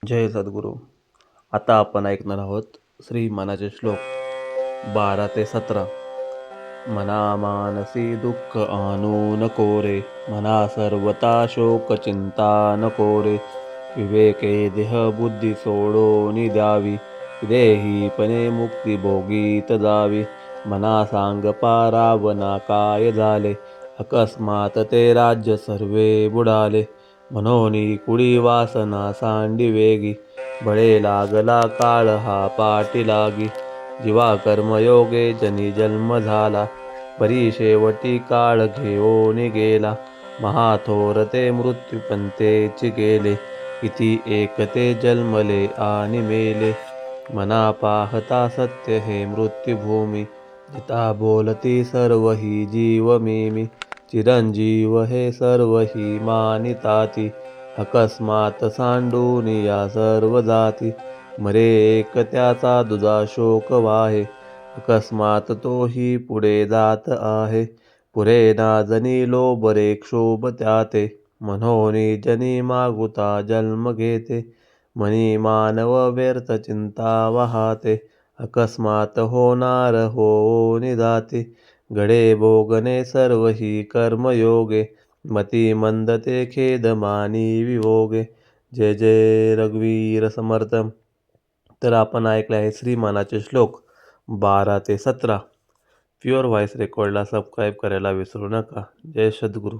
जय सद्गुरू. आता आपण ऐकणार आहोत श्री मनाचे श्लोक 12 ते 17. मना मानसी दुःख आणू नको रे, मना सर्वता शोक चिंता नको रे. विवेके देह बुद्धी सोडोनी द्यावी, देहीपणे मुक्ती भोगीत जावी. मना सांग पारावना काय झाले, अकस्मात ते राज्य सर्वे बुडाले. मनोनी कुडी वासना सांडी वेगी, बळे लागला काळ हा पाटी लागी. जीवा कर्मयोगे जनी जन्म झाला, परी शेवटी काळ घेऊन गेला. महाथोर ते मृत्यू पंतेची गेले, किती एक ते जन्मले आणि मेले. मना पाहता सत्य हे मृत्युभूमी, जिता बोलती सर्व ही जीव मी. चिरंजीव हे सर्व ही मानिताती, अकस्मात सांडून या सर्व जाती. मरे एक त्याचा दुजा शोक वाहे, अकस्मात तोही पुढे जात आहे. पुरे ना जनी लोभरे क्षोभ त्याते, मनोनी जनी मागुता जन्म घेते. मनी मानव व्यर्थ चिंता वाहाते, अकस्मात होणार होऊन जाते. घडे भोगणे सर्व ही कर्मयोगे, मती मंद ते खेद मानी विभोगे. जय जय रघुवीर समर्थ. तर आपण ऐकले आहे श्री मनाचे श्लोक 12 ते 17. प्युअर व्हॉइस रेकॉर्डला सबस्क्राईब करायला विसरू नका. जय सद्गुरू.